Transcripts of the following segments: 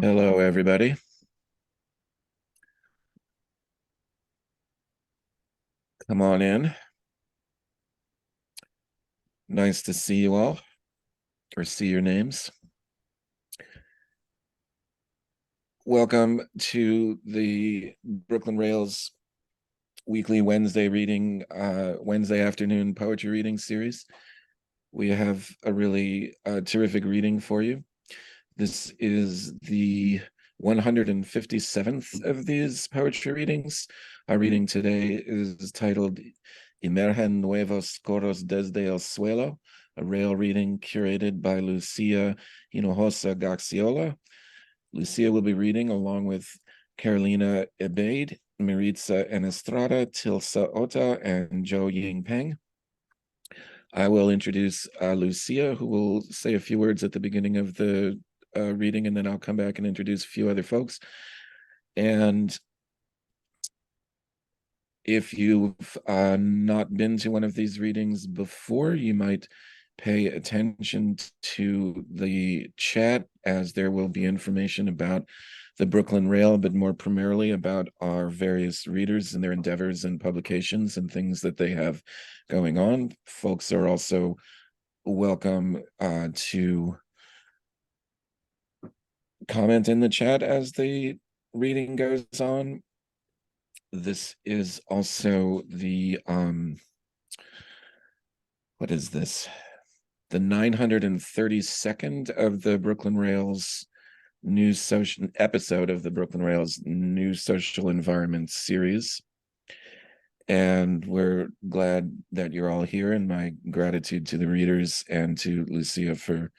Hello, everybody. Come on in. Nice to see you all, or see your names. Welcome to the Brooklyn Rails weekly Wednesday afternoon poetry reading series. We have a really terrific reading for you. This is the 157th of these poetry readings. Our reading today is titled Emergen, nuevos, coros, desde, suelo, a rail reading curated by Lucía Hinojosa Gaxiola. Lucía will be reading along with Carolina Ebeid, Maritza and Estrada, Tilsa, Otta, and Ying, Peng. I will introduce Lucía, who will say a few words at the beginning of the reading, and then I'll come back and introduce a few other folks. And if you've not been to one of these readings before, you might pay attention to the chat, as there will be information about the Brooklyn Rail, but more primarily about our various readers and their endeavors and publications and things that they have going on. Folks are also welcome to comment in the chat as the reading goes on. This is also the what is this? The 932nd of the Brooklyn Rails News Social episode of the Brooklyn Rails News Social Environment series. And we're glad that you're all here, and my gratitude to the readers and to Lucía for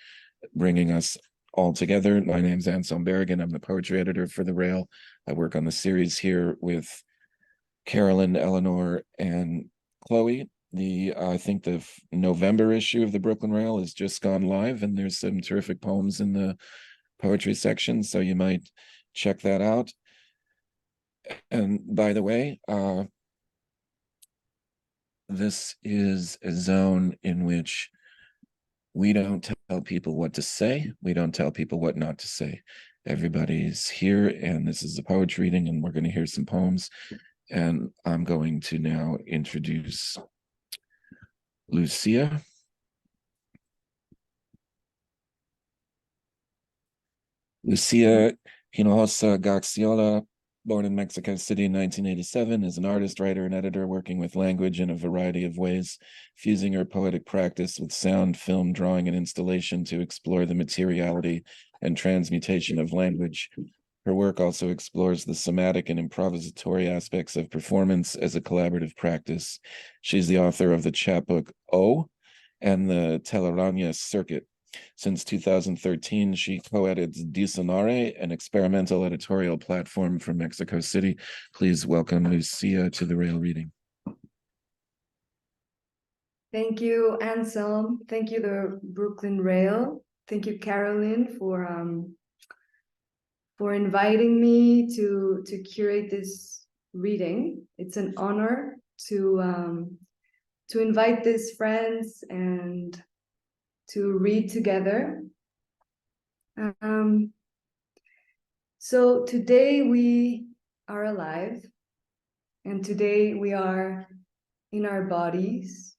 bringing us all together. My name's Anselm Berrigan. I'm the poetry editor for the Rail. I work on the series here with Carolyn, Eleanor, and Chloe. I think the November issue of the Brooklyn Rail has just gone live, and there's some terrific poems in the poetry section, so you might check that out. And by the way, this is a zone in which we don't tell people what to say. We don't tell people what not to say. Everybody's here, and this is a poetry reading, and we're going to hear some poems. And I'm going to now introduce Lucía. Lucía Hinojosa Gaxiola, born in Mexico City in 1987, is an artist, writer, and editor working with language in a variety of ways, fusing her poetic practice with sound, film, drawing, and installation to explore the materiality and transmutation of language. Her work also explores the somatic and improvisatory aspects of performance as a collaborative practice. She's the author of the chapbook O and the Telaraña Circuit. Since 2013, she co-edits Disonare, an experimental editorial platform from Mexico City. Please welcome Lucía to the Rail reading. Thank you, Anselm. Thank you, the Brooklyn Rail. Thank you, Carolyn, for inviting me to curate this reading. It's an honor to invite these friends and to read together. So today we are alive, and today we are in our bodies,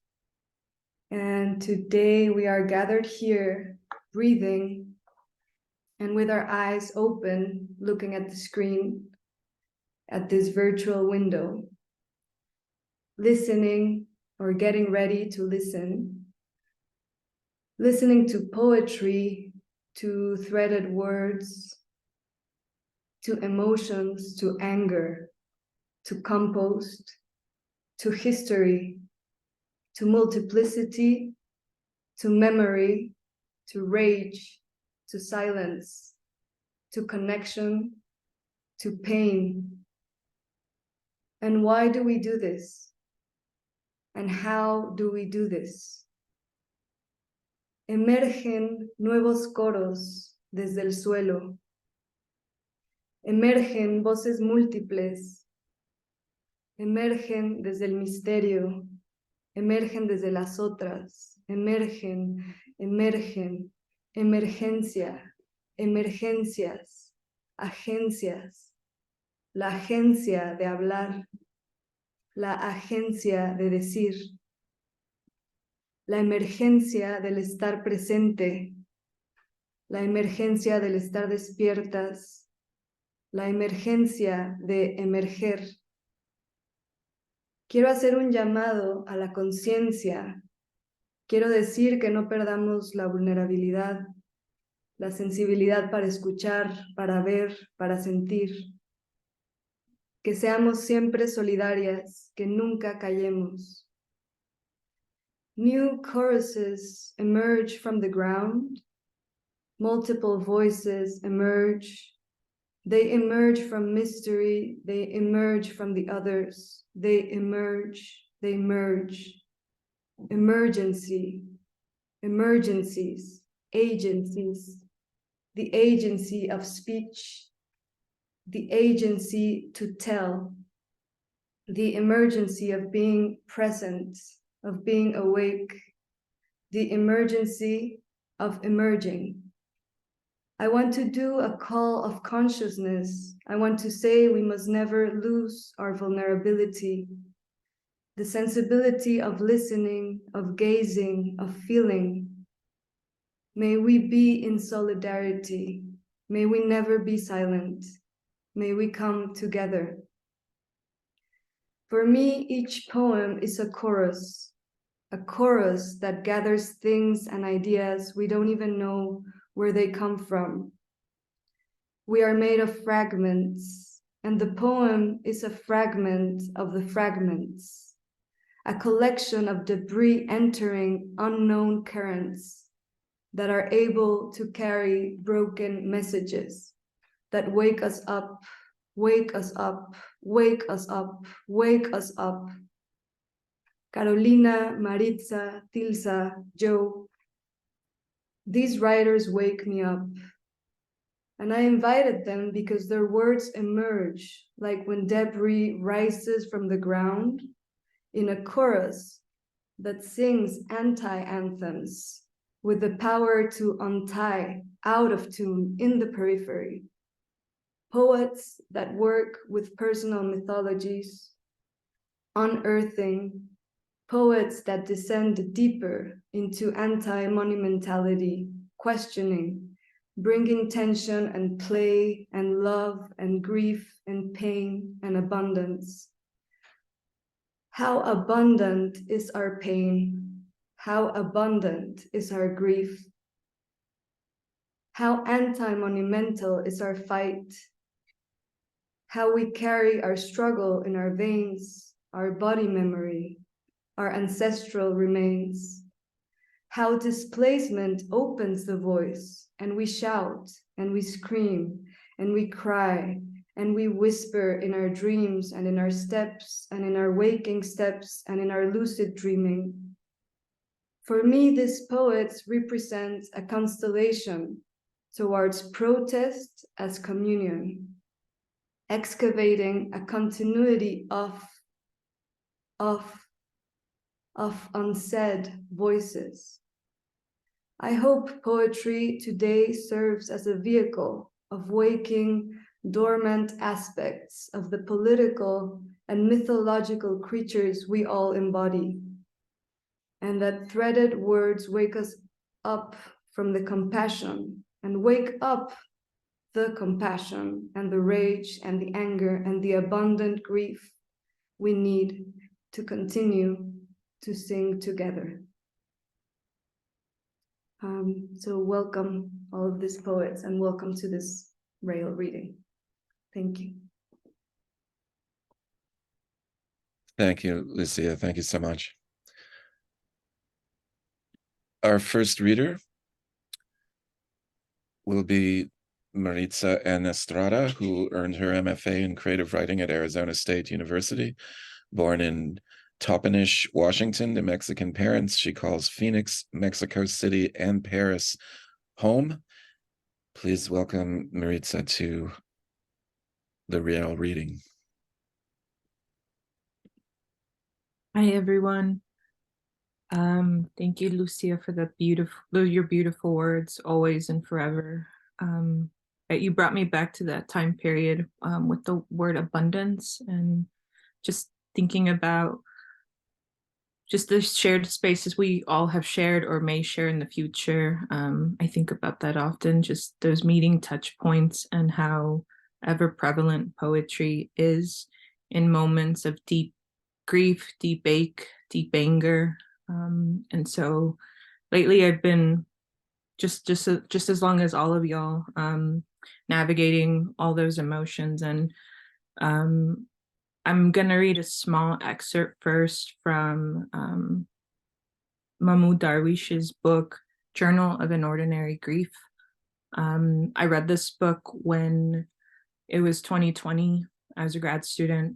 and today we are gathered here, breathing, and with our eyes open, looking at the screen, at this virtual window, listening or getting ready to listen, listening to poetry, to threaded words, to emotions, to anger, to compost, to history, to multiplicity, to memory, to rage, to silence, to connection, to pain. And why do we do this? And how do we do this? Emergen nuevos coros desde el suelo. Emergen voces múltiples. Emergen desde el misterio. Emergen desde las otras. Emergen, emergen, emergencia, emergencias, agencias, la agencia de hablar, la agencia de decir, la emergencia del estar presente, la emergencia del estar despiertas, la emergencia de emerger. Quiero hacer un llamado a la conciencia. Quiero decir que no perdamos la vulnerabilidad, la sensibilidad para escuchar, para ver, para sentir. Que seamos siempre solidarias, que nunca callemos. New choruses emerge from the ground. Multiple voices emerge. They emerge from mystery. They emerge from the others. They emerge. They merge. Emergency. Emergencies. Agencies. The agency of speech. The agency to tell. The emergency of being present, of being awake. The emergency of emerging. I want to do a call of consciousness. I want to say we must never lose our vulnerability, the sensibility of listening, of gazing, of feeling. May we be in solidarity. May we never be silent. May we come together. For me, each poem is a chorus that gathers things and ideas we don't even know where they come from. We are made of fragments, and the poem is a fragment of the fragments, a collection of debris entering unknown currents that are able to carry broken messages that wake us up, wake us up, wake us up, wake us up. Carolina, Maritza, Tilsa, Joe. These writers wake me up. And I invited them because their words emerge like when debris rises from the ground in a chorus that sings anti-anthems with the power to untie out of tune in the periphery. Poets that work with personal mythologies, unearthing, poets that descend deeper into anti-monumentality, questioning, bringing tension and play and love and grief and pain and abundance. How abundant is our pain? How abundant is our grief? How anti-monumental is our fight? How we carry our struggle in our veins, our body memory, our ancestral remains. How displacement opens the voice, and we shout, and we scream, and we cry, and we whisper in our dreams, and in our steps, and in our waking steps, and in our lucid dreaming. For me, these poets represent a constellation towards protest as communion, excavating a continuity of unsaid voices. I hope poetry today serves as a vehicle of waking dormant aspects of the political and mythological creatures we all embody, and that threaded words wake us up from the compassion and wake up the compassion and the rage and the anger and the abundant grief we need to continue to sing together. So welcome all of these poets and welcome to this rail reading. Thank you. Thank you, Lucia. Thank you so much. Our first reader will be Maritza and Estrada, who earned her MFA in creative writing at Arizona State University. Born in Toppenish, Washington, to Mexican parents, she calls Phoenix, Mexico City, and Paris home. Please welcome Maritza to the real reading. Hi, everyone. Thank you, Lucia, for your beautiful words, always and forever. you brought me back to that time period with the word abundance, and just thinking about just the shared spaces we all have shared or may share in the future. I think about that often, just those meeting touch points and how ever prevalent poetry is in moments of deep grief, deep ache, deep anger. And so lately I've been just as long as all of y'all, navigating all those emotions. And I'm gonna read a small excerpt first from Mahmoud Darwish's book, Journal of an Ordinary Grief. I read this book when it was 2020. I was a grad student,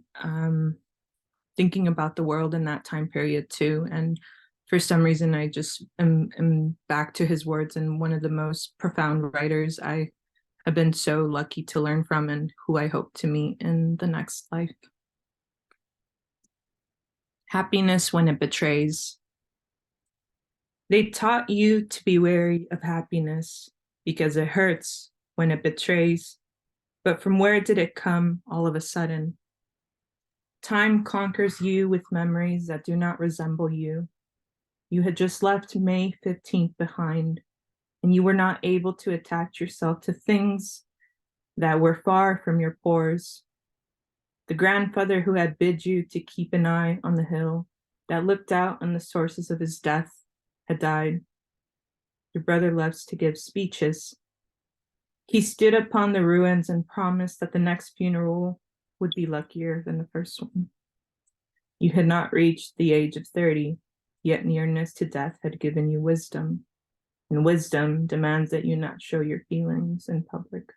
thinking about the world in that time period too. And for some reason, I just am back to his words, and one of the most profound writers I have been so lucky to learn from, and who I hope to meet in the next life. Happiness when it betrays. They taught you to be wary of happiness because it hurts when it betrays. But from where did it come all of a sudden? Time conquers you with memories that do not resemble you. You had just left May 15th behind, and you were not able to attach yourself to things that were far from your pores. The grandfather who had bid you to keep an eye on the hill that looked out on the sources of his death had died. Your brother loves to give speeches. He stood upon the ruins and promised that the next funeral would be luckier than the first one. You had not reached the age of 30, yet nearness to death had given you wisdom, and wisdom demands that you not show your feelings in public.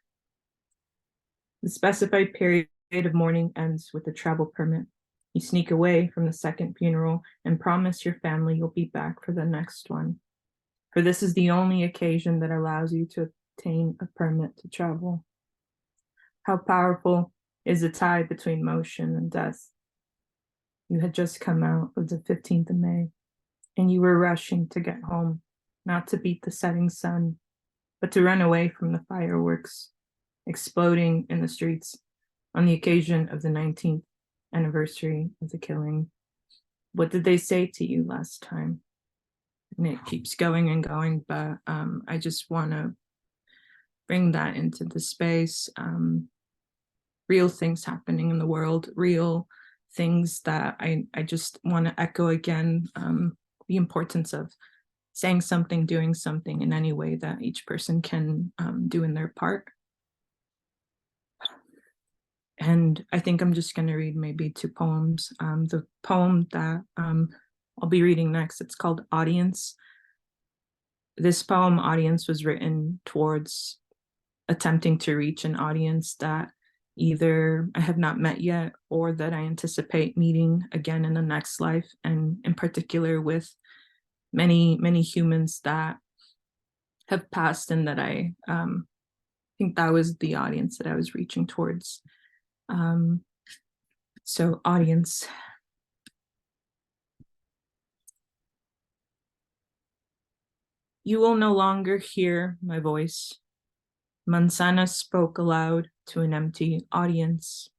The specified period of mourning ends with a travel permit. You sneak away from the second funeral and promise your family you'll be back for the next one. For this is the only occasion that allows you to obtain a permit to travel. How powerful is the tie between motion and death? You had just come out of the 15th of May, and you were rushing to get home, not to beat the setting sun, but to run away from the fireworks exploding in the streets on the occasion of the 19th anniversary of the killing. What did they say to you last time? And it keeps going and going, but I just want to bring that into the space. Real things happening in the world, real things that I just want to echo again, the importance of saying something, doing something in any way that each person can do in their part. And I think I'm just going to read maybe 2 poems. The poem that I'll be reading next, it's called Audience. This poem, Audience, was written towards attempting to reach an audience that either I have not met yet or that I anticipate meeting again in the next life, and in particular with many, many humans that have passed, and that I think that was the audience that I was reaching towards. So Audience. You will no longer hear my voice. Manzana spoke aloud to an empty audience.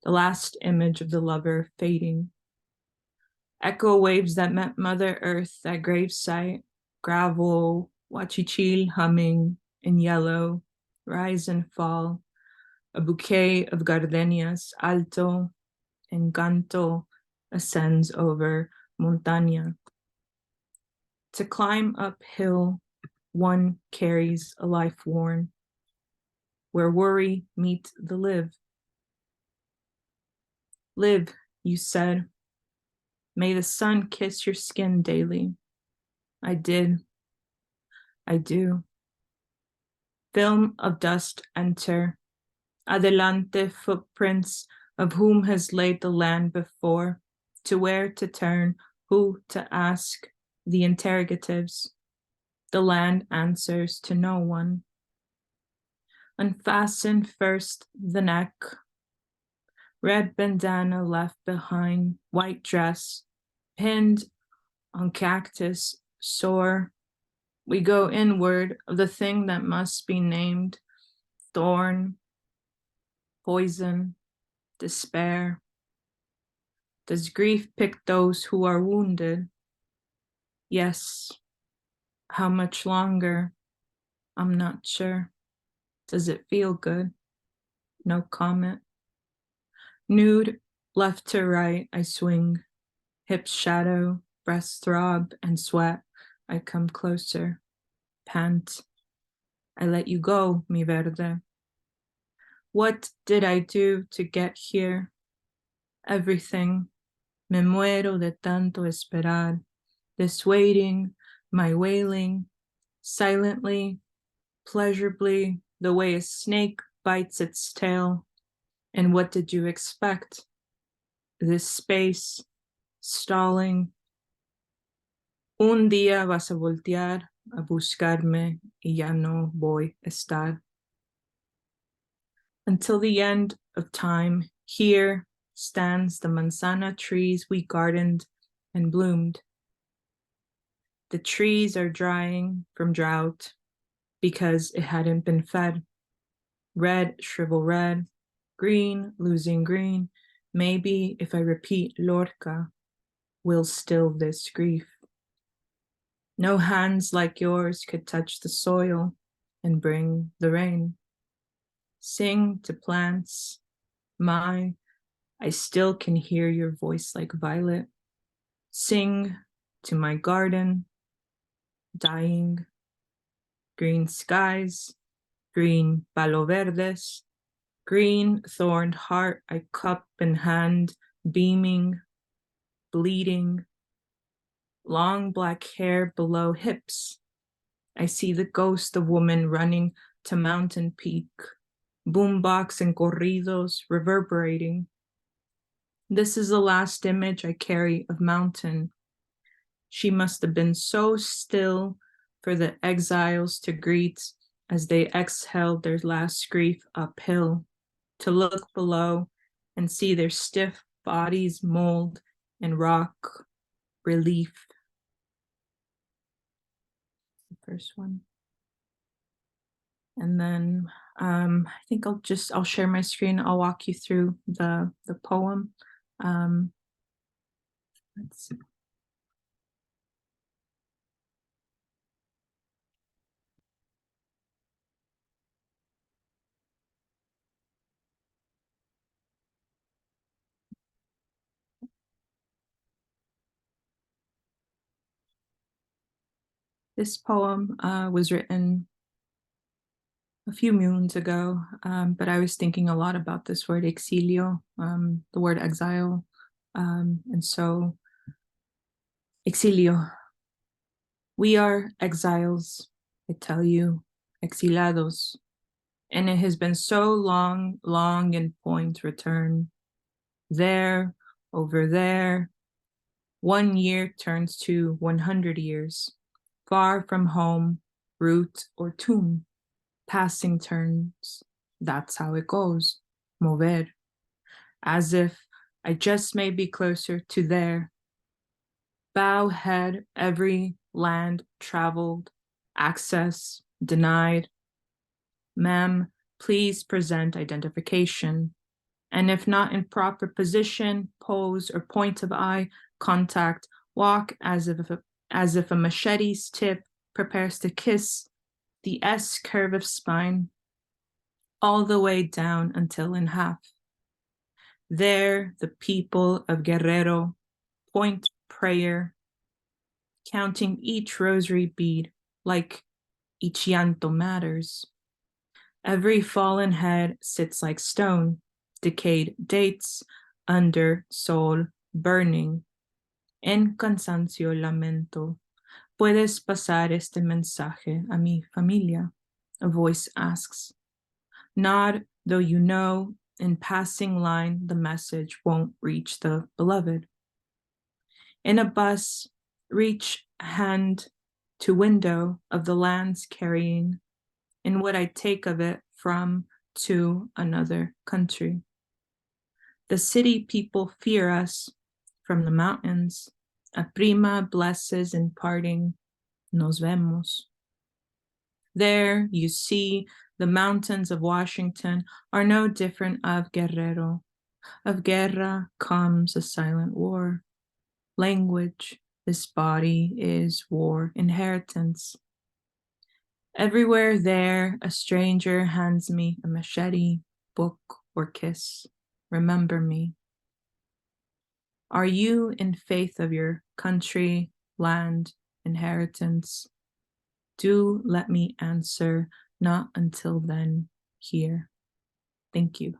The last image of the lover fading. Echo waves that met Mother Earth at gravesite, gravel, huachichil humming in yellow, rise and fall. A bouquet of gardenias, alto, encanto, ascends over montaña. To climb uphill, one carries a life worn, where worry meets the live. Live, you said. May the sun kiss your skin daily. I did. I do. Film of dust enter. Adelante footprints of whom has laid the land before, to where to turn, who to ask, the interrogatives. The land answers to no one. Unfasten first the neck. Red bandana left behind, white dress, pinned on cactus, sore. We go inward of the thing that must be named, thorn, poison, despair? Does grief pick those who are wounded? Yes. How much longer? I'm not sure. Does it feel good? No comment. Nude, left to right, I swing. Hips shadow, breasts throb and sweat. I come closer. Pant. I let you go, mi verde. What did I do to get here? Everything. Me muero de tanto esperar. This waiting, my wailing, silently, pleasurably, the way a snake bites its tail. And what did you expect? This space, stalling. Un día vas a voltear a buscarme y ya no voy a estar. Until the end of time, here stands the manzana trees we gardened and bloomed. The trees are drying from drought because it hadn't been fed. Red shrivel red, green losing green. Maybe if I repeat Lorca, will still this grief. No hands like yours could touch the soil and bring the rain. Sing to plants, I still can hear your voice like violet. Sing to my garden, dying. Green skies, green palo verdes, green thorned heart I cup in hand, beaming, bleeding. Long black hair below hips. I see the ghost of woman running to mountain peak, boombox and corridos reverberating. This is the last image I carry of mountain. She must have been so still for the exiles to greet as they exhaled their last grief uphill, to look below and see their stiff bodies mold and rock, relief. The first one. And then I think I'll share my screen. I'll walk you through the poem. Let's see. This poem was written a few moons ago, but I was thinking a lot about this word exilio, the word exile. And so, exilio. We are exiles, I tell you, exilados. And it has been so long, long in point return. There, over there. 1 year turns to 100 years. Far from home, root or tomb. Passing turns, that's how it goes. Mover. As if I just may be closer to there. Bow head, every land traveled, access denied. Ma'am, please present identification. And if not in proper position, pose, or point of eye contact, walk as if a machete's tip prepares to kiss the S curve of spine, all the way down until in half. There, the people of Guerrero point prayer, counting each rosary bead like each llanto matters. Every fallen head sits like stone, decayed dates under sol burning. En cansancio lamento. ¿Puedes pasar este mensaje a mi familia? A voice asks. Nod, though you know, in passing line, the message won't reach the beloved. In a bus, reach hand to window of the lands carrying, in what I take of it from to another country. The city people fear us from the mountains. A prima blesses in parting, nos vemos. There you see The mountains of Washington are no different of Guerrero. Of guerra comes a silent war. Language, this body is war inheritance. Everywhere there, a stranger hands me a machete, book, or kiss. Remember me. Are you in faith of your country, land, inheritance? Do let me answer, not until then, here. Thank you.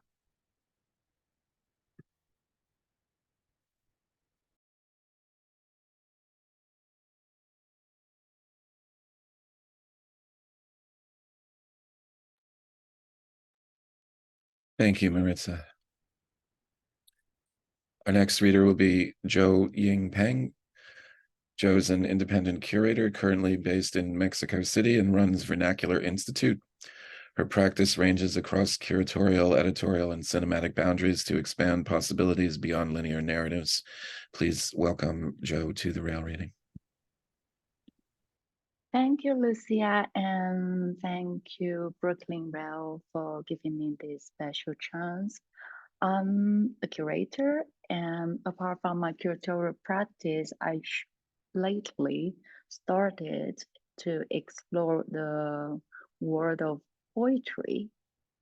Thank you, Maritza. Our next reader will be Ying Peng. Joe's an independent curator currently based in Mexico City and runs Vernacular Institute. Her practice ranges across curatorial, editorial, and cinematic boundaries to expand possibilities beyond linear narratives. Please welcome Joe to the Rail Reading. Thank you, Lucia, and thank you, Brooklyn Rail, for giving me this special chance. I'm a curator, and apart from my curatorial practice, I lately started to explore the world of poetry,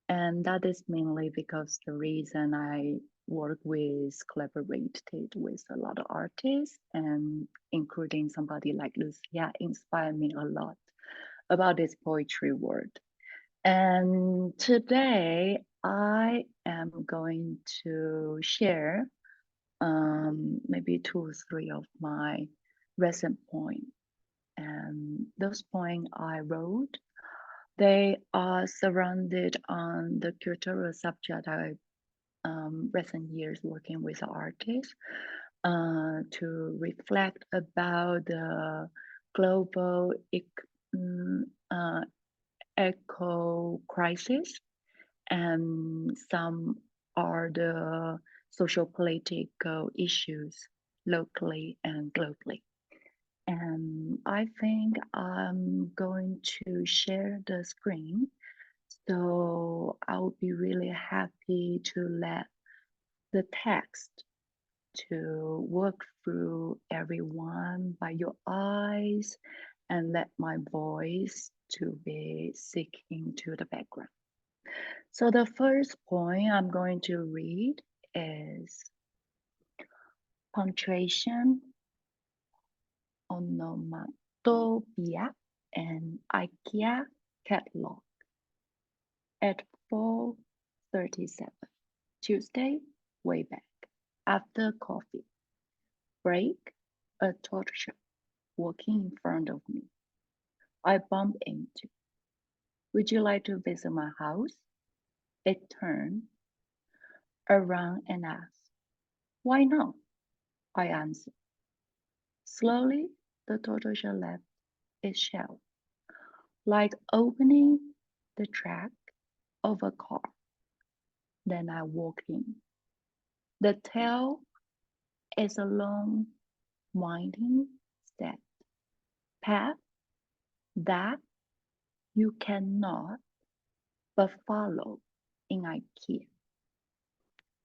and that is mainly because the reason I collaborated with a lot of artists, and including somebody like Lucia inspired me a lot about this poetry world. And today I am going to share maybe 2 or 3 of my recent poems. And those poems I wrote, they are surrounded on the curatorial subject I recent years working with artists to reflect about the global eco crisis, and some are the social political issues locally and globally. And I think I'm going to share the screen, so I'll be really happy to let the text to work through everyone by your eyes, and let my voice to be seeking to the background. So the first poem I'm going to read is Punctuation, Onomatopoeia, and IKEA Catalog at 4:37, Tuesday, way back, after coffee break, a torture walking in front of me. I bump into. Would you like to visit my house? It turned around and asked, why not? I answered. Slowly, the tortoise left its shell, like opening the track of a car. Then I walk in. The tail is a long, winding step path that you cannot but follow in IKEA.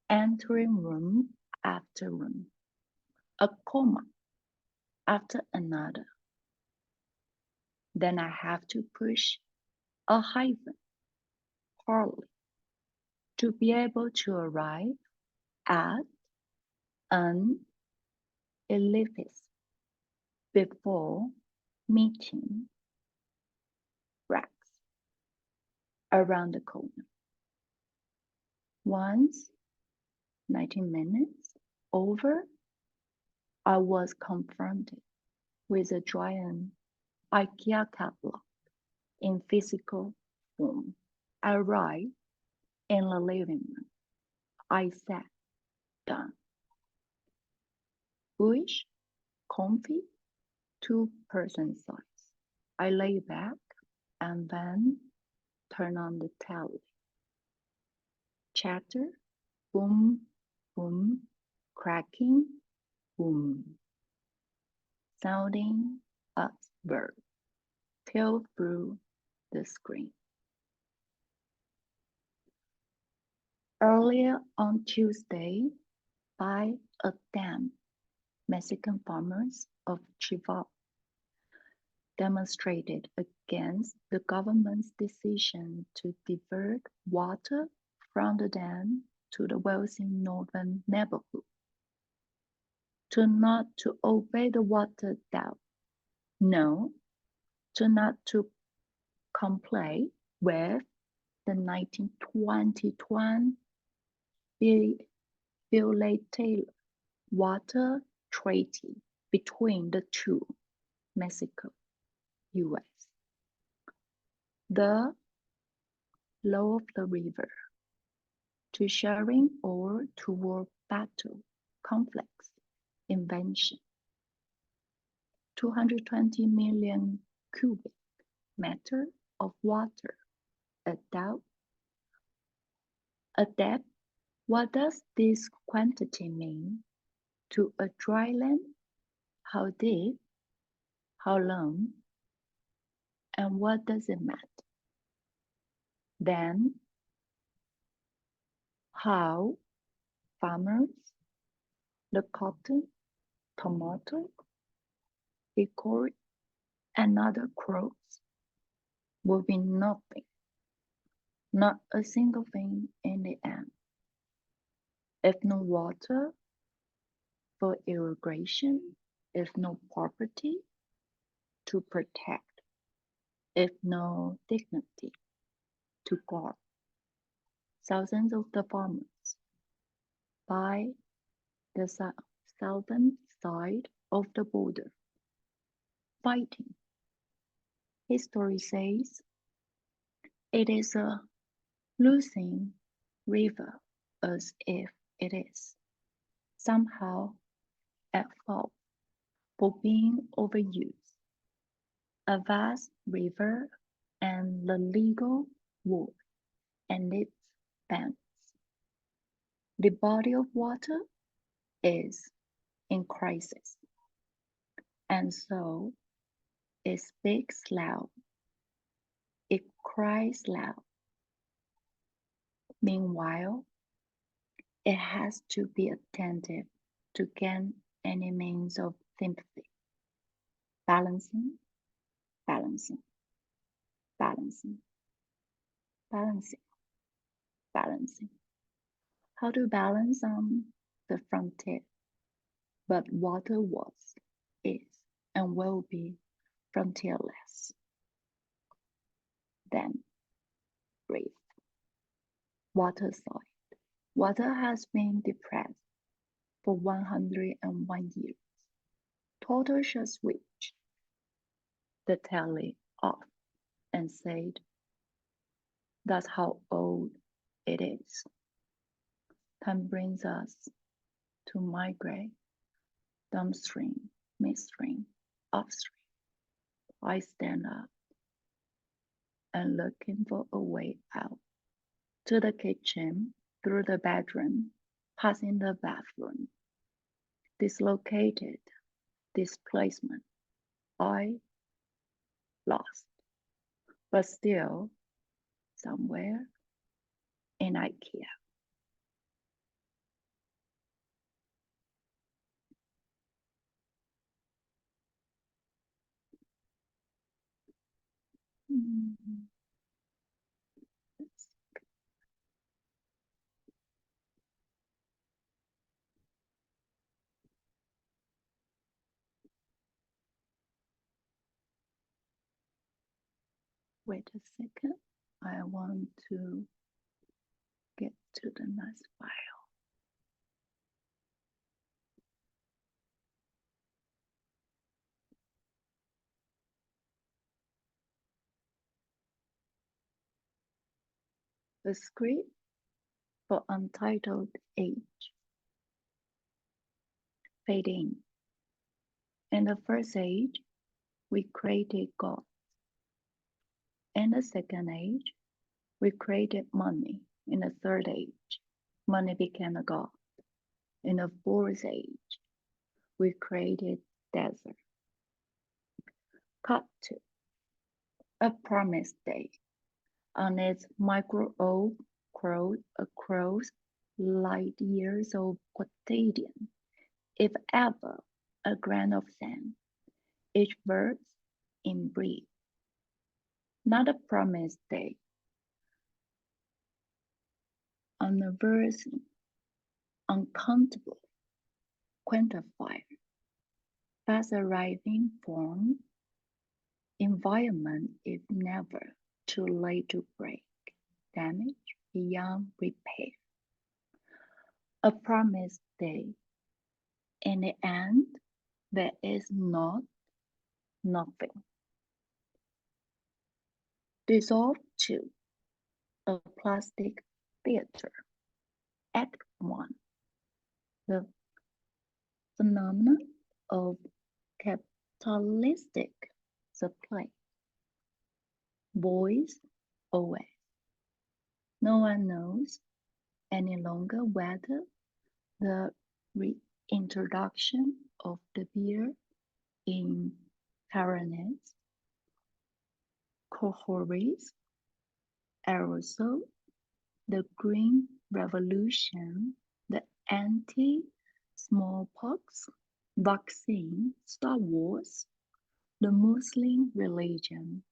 Entering room after room, a comma after another. Then I have to push a hyphen, partly, to be able to arrive at an ellipsis before meeting Rex around the corner. Once, 19 minutes over, I was confronted with a giant IKEA catalog in physical form. I arrived in the living room. I sat down. Bush, comfy, 2-person size. I lay back and then turn on the telly. Chatter, boom, boom, cracking, boom. Sounding as bird, tail through the screen. Earlier on Tuesday, by a dam, Mexican farmers of Chihuahua demonstrated against the government's decision to divert water from the dam to the wealthy northern neighborhood. Not to obey the water dam, no, not to comply with the 1921 bilateral water treaty between the two, Mexico, US. The law of the river, to sharing or toward battle, conflicts, invention. 220 million cubic meter of water a depth. What does this quantity mean to a dry land? How deep? How long? And what does it matter? Then, how farmers, the cotton, tomato, hickory, and other crops will be nothing, not a single thing in the end. If no water for irrigation, if no property to protect, if no dignity to guard. Thousands of the farmers by the southern side of the border fighting. History says it is a losing river, as if it is somehow at fault for being overused. A vast river and the legal war and its banks. The body of water is in crisis, and so it speaks loud. It cries loud. Meanwhile, it has to be attentive to gain any means of sympathy. Balancing, balancing, balancing, balancing, balancing. How to balance on the frontier? But water was, is, and will be frontierless. Then, breathe. Water side. Water has been depressed for 101 years. Total shall switch the tally off and said, that's how old it is. Time brings us to migrate downstream, midstream, upstream. I stand up and looking for a way out. To the kitchen, through the bedroom, passing the bathroom. Dislocated, displacement. I lost, but still somewhere in IKEA. Wait a second, I want to get to the next file. The script for Untitled Age. Fade in. In the first age, we created God. In the second age, we created money. In the third age, money became a god. In the fourth age, we created desert. Cut to a promised day. On its micro-oak across light years of quotidian, if ever a grain of sand, each verse in brief, not a promised day, unreversing, uncountable, quantified, fast arriving form, environment if never too late to break, damage beyond repair. A promised day, in the end, there is not nothing. Dissolved to a plastic theater. Act 1. The phenomenon of capitalistic supply. Boys away. No one knows any longer whether the reintroduction of the beer in Pyrenees, cohorts, aerosol, the Green Revolution, the anti-smallpox vaccine, Star Wars, the Muslim religion,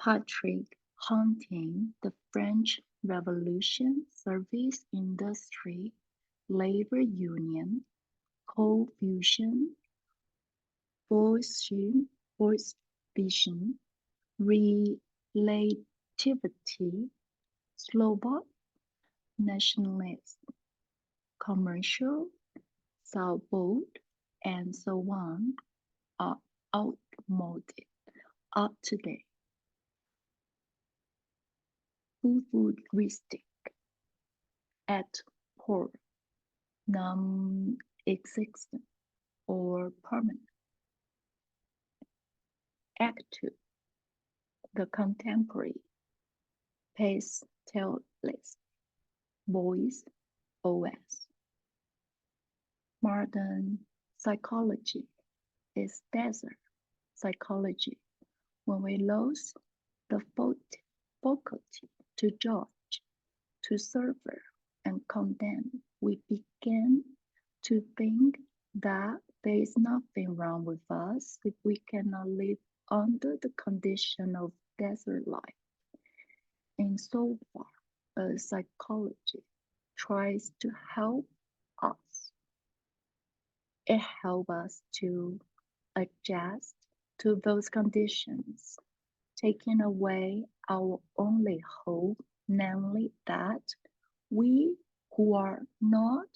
Patrick Hunting, the French Revolution, service industry, labor union, coal fusion, voice vision, relativity, Slovak, nationalist, commercial, sailboat, and so on are outmoded, up to date, futuristic, at core, non-existent or permanent. Act 2. The contemporary, pastel-less, boys OS. Modern psychology is desert psychology. When we lose the faculty to judge, to survey, and condemn, we begin to think that there is nothing wrong with us if we cannot live under the condition of desert life. Insofar as psychology tries to help us, it helps us to adjust to those conditions, taking away our only hope, namely that we who are not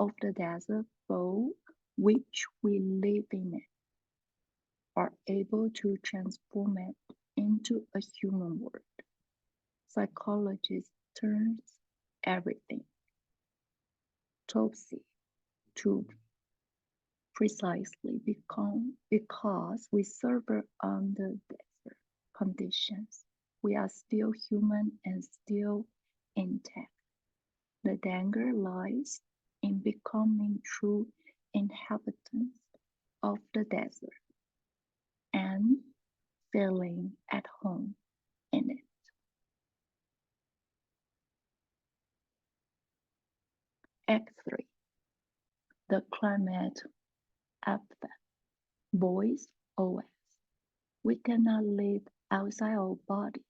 of the desert for which we live in it are able to transform it into a human world. Psychology turns everything topsy to precisely because we suffer under desert conditions. We are still human and still intact. The danger lies in becoming true inhabitants of the desert and feeling at home in it. Act 3. The climate upset. Boys OS. We cannot live outside our bodies,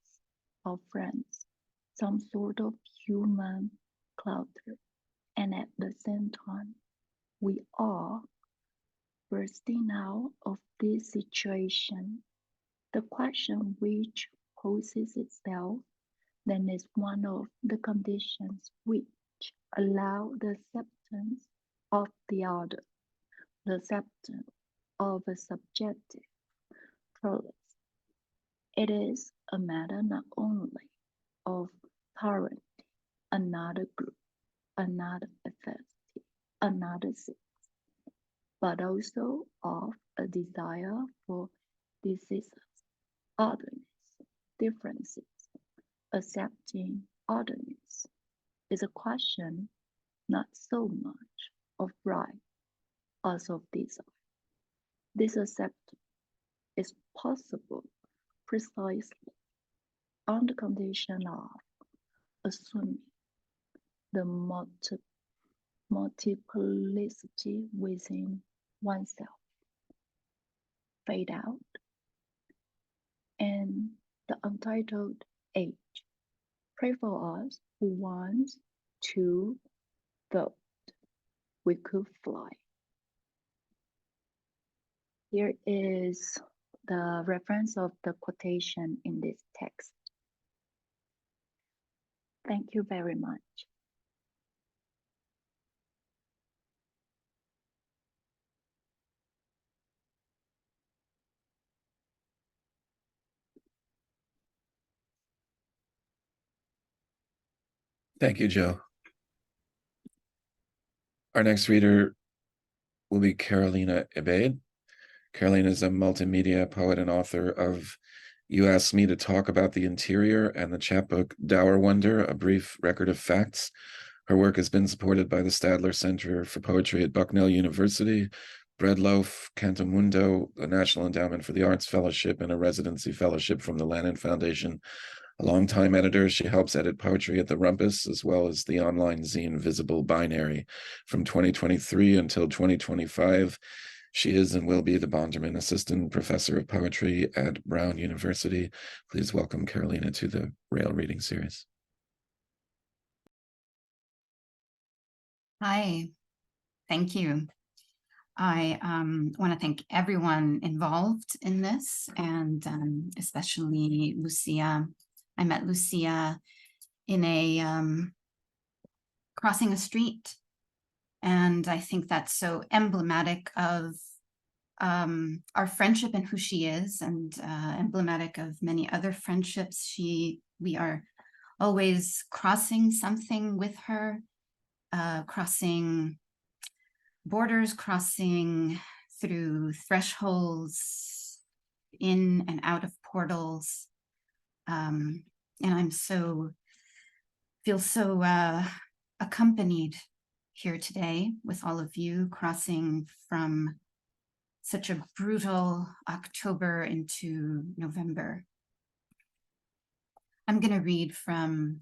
our friends, some sort of human clutter, and at the same time, we are bursting out of this situation. The question which poses itself then is one of the conditions which allow the acceptance of the other, the acceptance of a subjective process. It is a matter not only of parenting another group, another ethnicity, another sex, but also of a desire for diseases, otherness, differences. Accepting otherness is a question not so much of right as of desire. This acceptance is possible precisely on the condition of assuming the multiplicity within oneself fade out, and the untitled age. Pray for us who once too thought we could fly. Here is the reference of the quotation in this text. Thank you very much. Thank you, Joe. Our next reader will be Carolina Ebeid. Carolina is a multimedia poet and author of You Asked Me to Talk About the Interior and the chapbook Dauerwunder, A Brief Record of Facts. Her work has been supported by the Stadler Center for Poetry at Bucknell University, Loaf, CantoMundo, the National Endowment for the Arts Fellowship, and a residency fellowship from the Lannan Foundation. A longtime editor, she helps edit poetry at the Rumpus, as well as the online zine Visible Binary. From 2023 until 2025, she is and will be the Bonderman Assistant Professor of Poetry at Brown University. Please welcome Carolina to the Rail Reading Series. Hi, thank you. I want to thank everyone involved in this, and especially Lucía. I met Lucía in a crossing a street, and I think that's so emblematic of our friendship and who she is, and emblematic of many other friendships. We are always crossing something with her, crossing borders, crossing through thresholds, in and out of portals. And I'm feel so accompanied here today with all of you, crossing from such a brutal October into November. I'm going to read from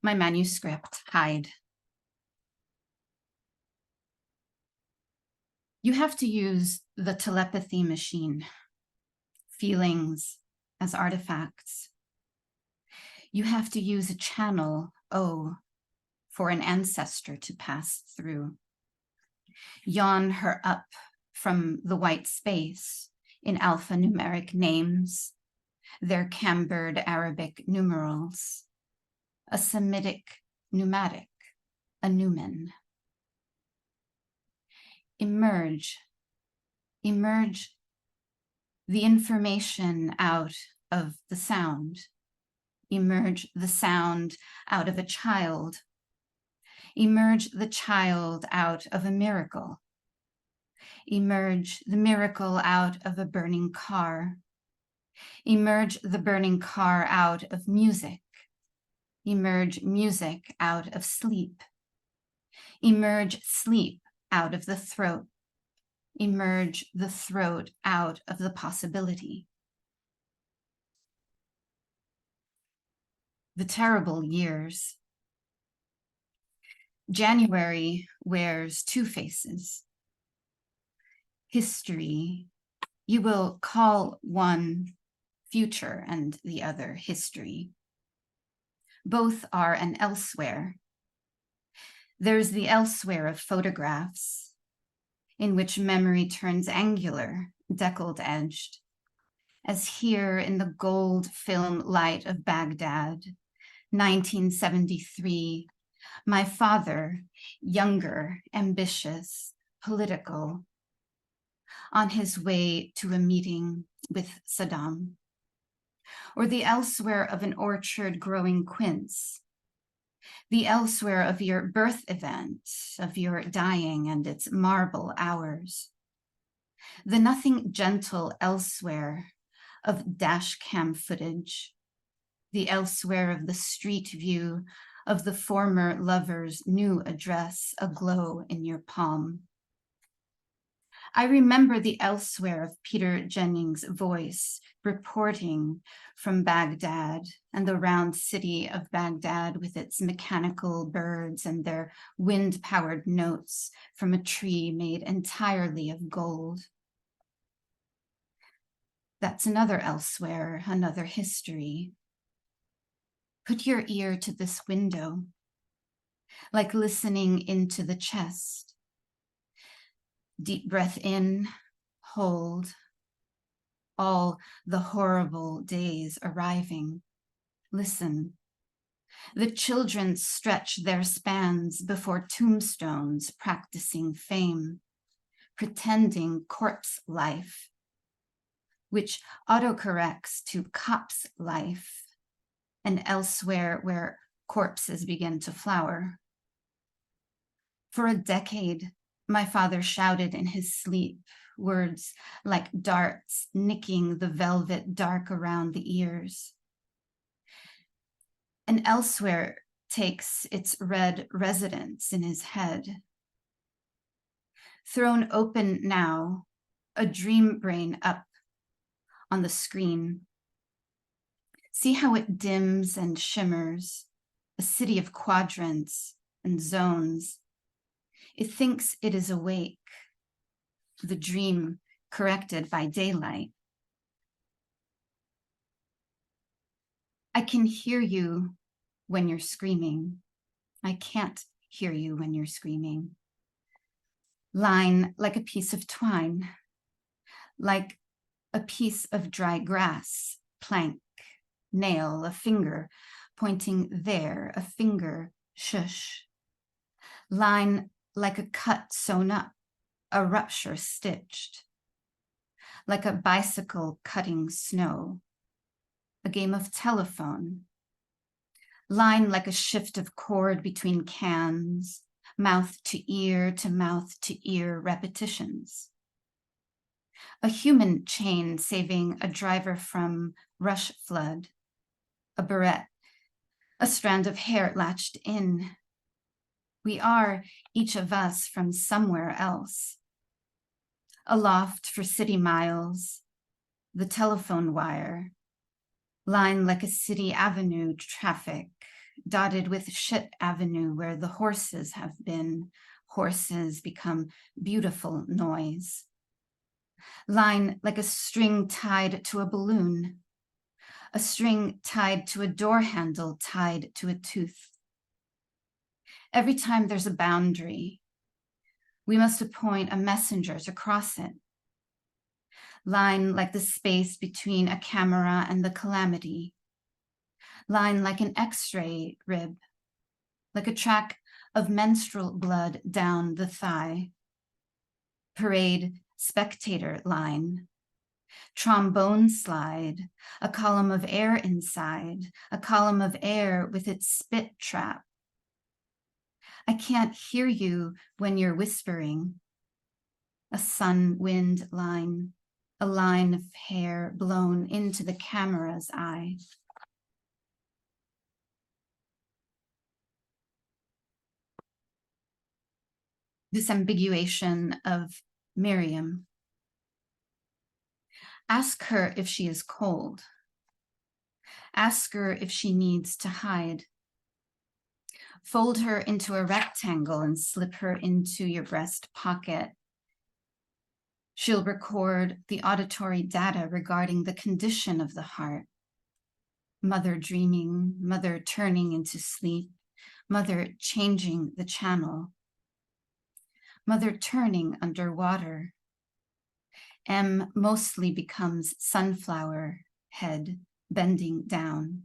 my manuscript, Hide. You have to use the telepathy machine, feelings as artifacts. You have to use a channel, O, for an ancestor to pass through. Yawn her up from the white space in alphanumeric names, their cambered Arabic numerals, a Semitic pneumatic, a numen. Emerge the information out of the sound. Emerge the sound out of a child. Emerge the child out of a miracle. Emerge the miracle out of a burning car. Emerge the burning car out of music. Emerge music out of sleep. Emerge sleep out of the throat. Emerge the throat out of the possibility. The terrible years. January wears two faces. History, you will call one future and the other history. Both are an elsewhere. There's the elsewhere of photographs, in which memory turns angular, deckled-edged, as here in the gold film light of Baghdad, 1973, my father, younger, ambitious, political, on his way to a meeting with Saddam, or the elsewhere of an orchard growing quince, the elsewhere of your birth event, of your dying and its marble hours, the nothing gentle elsewhere of dash cam footage, the elsewhere of the street view of the former lover's new address aglow in your palm. I remember the elsewhere of Peter Jennings' voice reporting from Baghdad and the round city of Baghdad with its mechanical birds and their wind-powered notes from a tree made entirely of gold. That's another elsewhere, another history. Put your ear to this window, like listening into the chest. Deep breath in, hold. All the horrible days arriving. Listen. The children stretch their spans before tombstones, practicing fame, pretending corpse life, which autocorrects to cop's life, and elsewhere where corpses begin to flower. For a decade, my father shouted in his sleep, words like darts nicking the velvet dark around the ears. And elsewhere takes its red residence in his head. Thrown open now, a dream brain up on the screen. See how it dims and shimmers, a city of quadrants and zones. It thinks it is awake, the dream corrected by daylight. I can hear you when you're screaming. I can't hear you when you're screaming. Line like a piece of twine, like a piece of dry grass, plank, nail, a finger pointing there, a finger, shush. Line like a cut sewn up, a rupture stitched. Like a bicycle cutting snow, a game of telephone. Line like a shift of chord between cans, mouth to ear repetitions. A human chain saving a driver from rush flood, a barrette, a strand of hair latched in. We are, each of us, from somewhere else. A loft for city miles, the telephone wire, line like a city avenue traffic, dotted with shit avenue where the horses have been. Horses become beautiful noise. Line like a string tied to a balloon, a string tied to a door handle, tied to a tooth. Every time there's a boundary, we must appoint a messenger to cross it. Line like the space between a camera and the calamity. Line like an X-ray rib, like a track of menstrual blood down the thigh. Parade spectator line. Trombone slide, a column of air inside, a column of air with its spit trap. I can't hear you when you're whispering. A sun wind line, a line of hair blown into the camera's eye. Disambiguation of Miriam. Ask her if she is cold. Ask her if she needs to hide. Fold her into a rectangle and slip her into your breast pocket. She'll record the auditory data regarding the condition of the heart. Mother dreaming, mother turning into sleep, mother changing the channel. Mother turning underwater. M mostly becomes sunflower head bending down.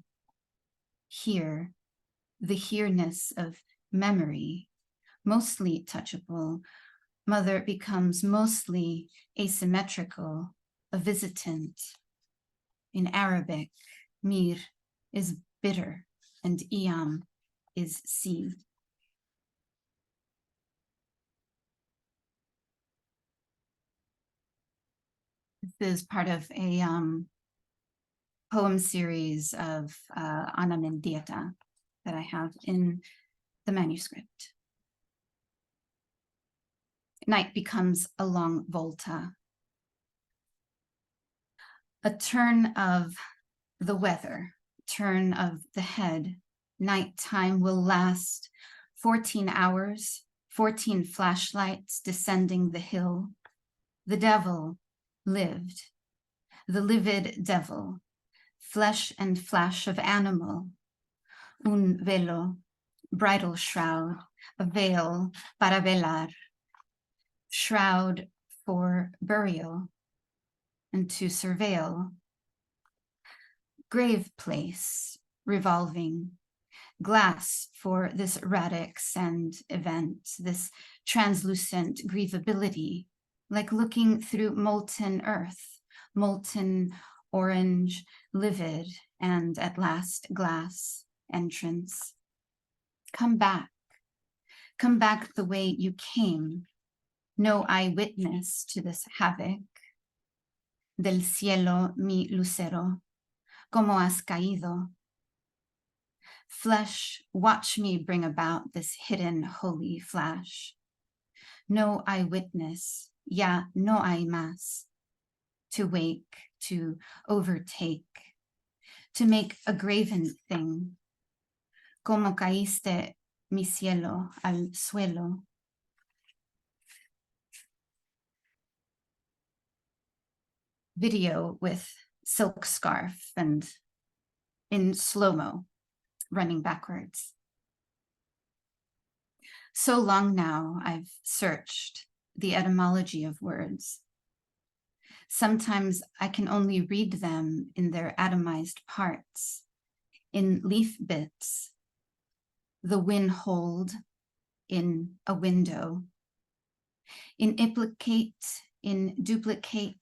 Here, the here-ness of memory, mostly touchable. Mother becomes mostly asymmetrical, a visitant. In Arabic, mir is bitter and iyam is sea. This is part of a poem series of Ana Mendieta that I have in the manuscript. Night becomes a long volta. A turn of the weather, turn of the head. Nighttime will last 14 hours, 14 flashlights descending the hill. The devil lived, the livid devil, flesh and flash of animal. Un velo, bridal shroud, a veil para velar. Shroud for burial and to surveil. Grave place, revolving. Glass for this radix and event, this translucent grievability, like looking through molten earth, molten orange, livid, and at last glass entrance. Come back the way you came. No eyewitness to this havoc. Del cielo mi lucero, como has caído. Flesh, watch me bring about this hidden holy flash. No eyewitness, ya no hay más. To wake, to overtake, to make a graven thing. Como caíste mi cielo al suelo. Video with silk scarf and in slow-mo, running backwards. So long now I've searched the etymology of words. Sometimes I can only read them in their atomized parts, in leaf bits, the win hold in a window, in implicate, in duplicate,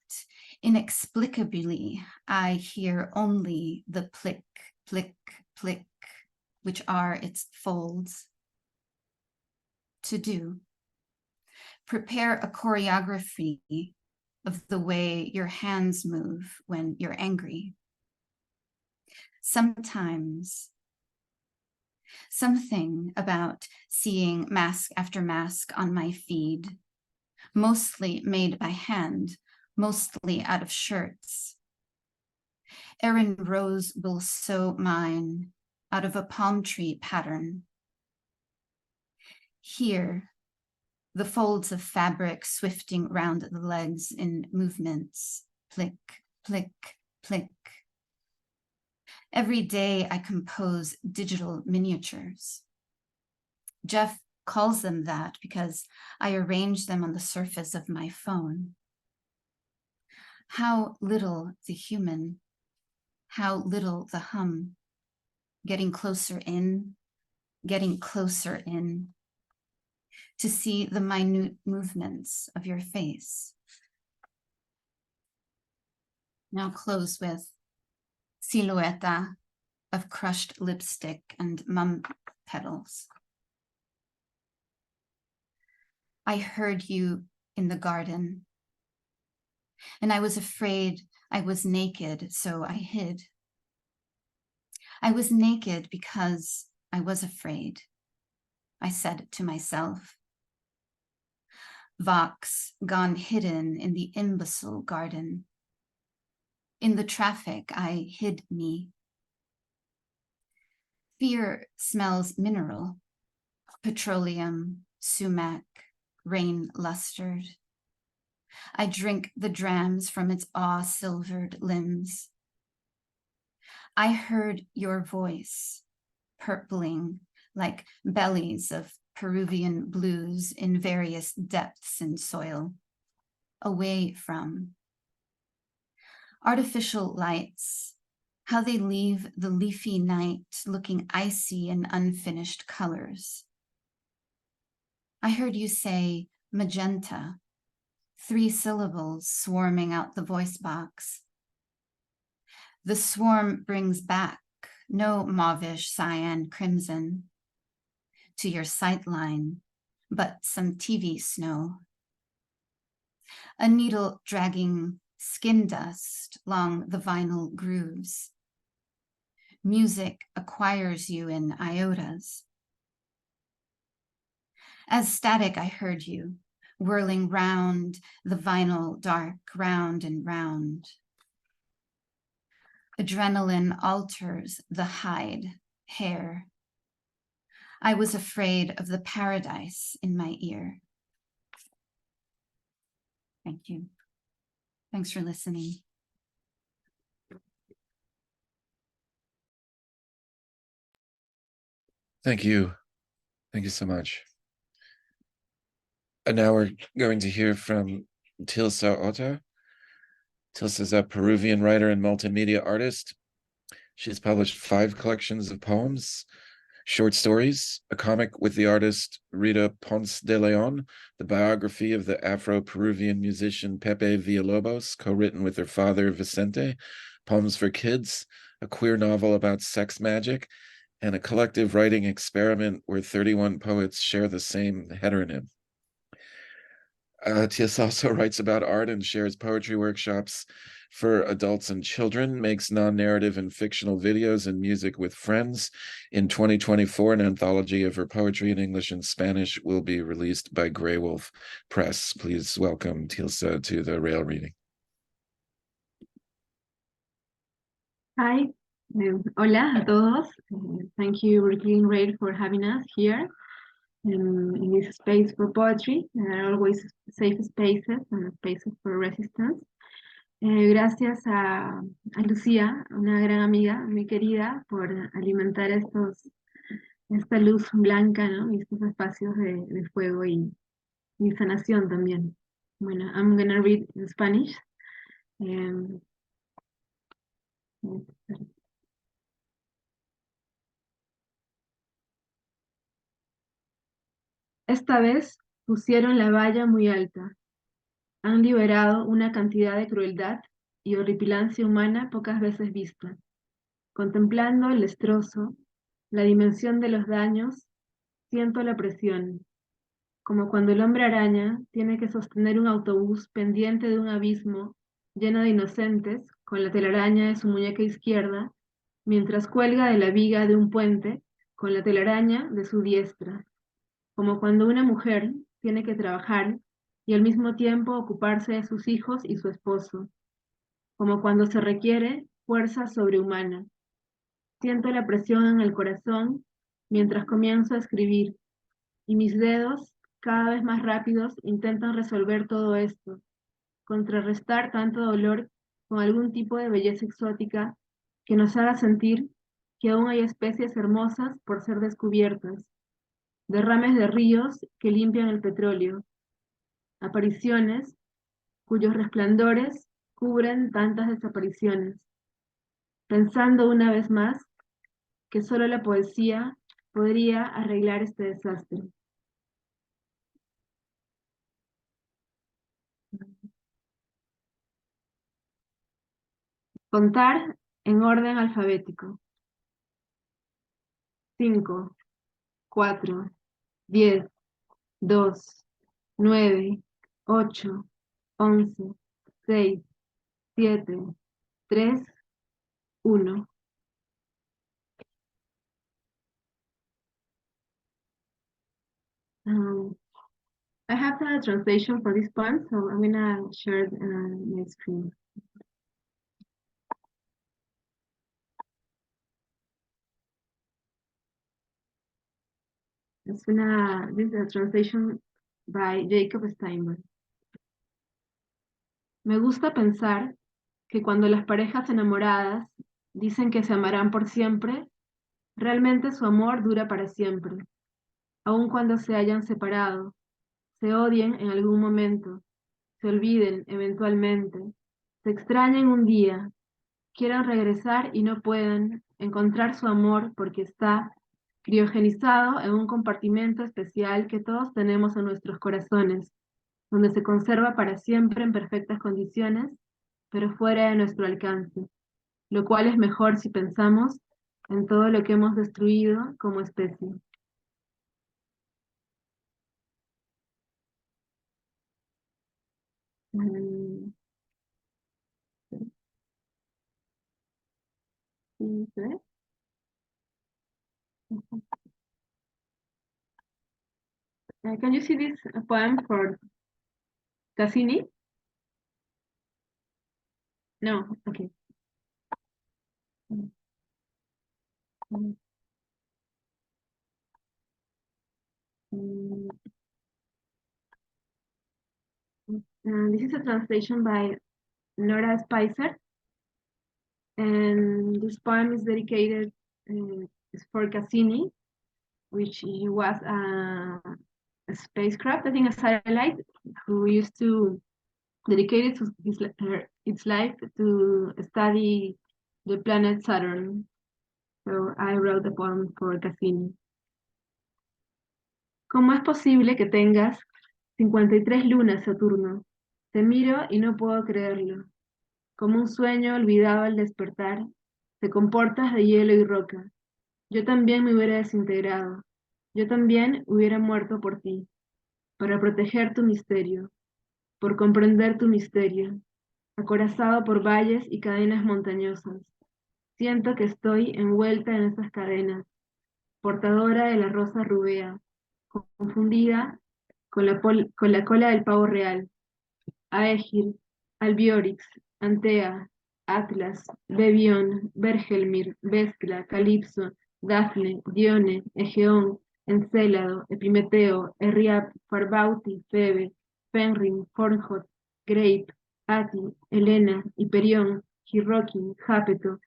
inexplicably, I hear only the plick, plick, plick, which are its folds. To do. Prepare a choreography of the way your hands move when you're angry. Sometimes, something about seeing mask after mask on my feed, mostly made by hand, mostly out of shirts. Erin Rose will sew mine out of a palm tree pattern. Here, the folds of fabric swifting round the legs in movements, plick, plick, plick. Every day I compose digital miniatures. Jeff calls them that because I arrange them on the surface of my phone. How little the human, how little the hum, getting closer in, to see the minute movements of your face. Now close with silhouette of crushed lipstick and mum petals. I heard you in the garden, and I was afraid I was naked, so I hid. I was naked because I was afraid, I said to myself. Vox gone hidden in the imbecile garden. In the traffic, I hid me. Fear smells mineral, petroleum, sumac, rain lustered. I drink the drams from its awe-silvered limbs. I heard your voice, purpling like bellies of Peruvian blues in various depths in soil, away from. Artificial lights, how they leave the leafy night looking icy in unfinished colors. I heard you say magenta, 3 syllables swarming out the voice box. The swarm brings back no mauvish cyan crimson to your sightline, but some TV snow. A needle dragging skin dust along the vinyl grooves. Music acquires you in iotas. As static, I heard you, whirling round the vinyl dark, round and round. Adrenaline alters the hide, hair. I was afraid of the paradise in my ear. Thank you. Thanks for listening. Thank you. Thank you so much. And now we're going to hear from Tilsa Otta. Tilsa is a Peruvian writer and multimedia artist. She's published 5 collections of poems, short stories, a comic with the artist Rita Ponce de Leon, the biography of the Afro-Peruvian musician Pepe Villalobos, co-written with her father Vicente, poems for kids, a queer novel about sex magic, and a collective writing experiment where 31 poets share the same heteronym. Tilsa also writes about art and shares poetry workshops for adults and children, makes non-narrative and fictional videos and music with friends. In 2024, an anthology of her poetry in English and Spanish will be released by Grey Wolf Press. Please welcome Tilsa to the Rail Reading. Hi, hola a todos. Thank you, Brooklyn Rail, for having us here in this space for poetry. There are always safe spaces and spaces for resistance. Gracias a Lucía, una gran amiga, muy querida, por alimentar esta luz blanca, ¿no? Y estos espacios de fuego y sanación también. Bueno, I'm gonna read in Spanish. Esta vez pusieron la valla muy alta. Han liberado una cantidad de crueldad y horripilancia humana pocas veces vista. Contemplando el destrozo, la dimensión de los daños, siento la presión, como cuando el hombre araña tiene que sostener un autobús pendiente de un abismo lleno de inocentes con la telaraña de su muñeca izquierda, mientras cuelga de la viga de un puente con la telaraña de su diestra. Como cuando una mujer tiene que trabajar y al mismo tiempo ocuparse de sus hijos y su esposo, como cuando se requiere fuerza sobrehumana. Siento la presión en el corazón mientras comienzo a escribir, y mis dedos, cada vez más rápidos, intentan resolver todo esto, contrarrestar tanto dolor con algún tipo de belleza exótica que nos haga sentir que aún hay especies hermosas por ser descubiertas, derrames de ríos que limpian el petróleo, apariciones cuyos resplandores cubren tantas desapariciones, pensando una vez más que solo la poesía podría arreglar este desastre. Contar en orden alfabético. 5, 4, 10, 2, 9, 8, 11, 6, 7, 3, 1. I have a translation for this poem, so I'm gonna share my screen. This is a translation by Jacob Steinberg. Me gusta pensar que cuando las parejas enamoradas dicen que se amarán por siempre, realmente su amor dura para siempre, aun cuando se hayan separado, se odien en algún momento, se olviden eventualmente, se extrañen un día, quieran regresar y no puedan encontrar su amor porque está criogenizado en un compartimento especial que todos tenemos en nuestros corazones, donde se conserva para siempre en perfectas condiciones, pero fuera de nuestro alcance, lo cual es mejor si pensamos en todo lo que hemos destruido como especie. ¿Sí se ve? Can you see this poem for Cassini? No, okay. Mm, mm, this is a translation by Nora Spicer, and this poem is dedicated is for Cassini, which he was a spacecraft, I think a satellite, who used to dedicate its life to study the planet Saturn. So I wrote the poem for Cassini. ¿Cómo es posible que tengas 53 lunas, Saturno? Te miro y no puedo creerlo. Como un sueño olvidado al despertar, te comportas de hielo y roca. Yo también me hubiera desintegrado. Yo también hubiera muerto por ti, para proteger tu misterio, por comprender tu misterio, acorazado por valles y cadenas montañosas. Siento que estoy envuelta en esas cadenas, portadora de la rosa rubea, confundida con la cola del pavo real. Aegir, Albiorix, Antea, Atlas, Bebión, Bergelmir, Vescla, Calipso, Dafne, Dione, Egeón, Encélado, Epimeteo, Erriap, Farbauti, Febe, Fenrir, Fornhot, Grape, Ati, Helena, Hiperión, Hirokin, Jápeto,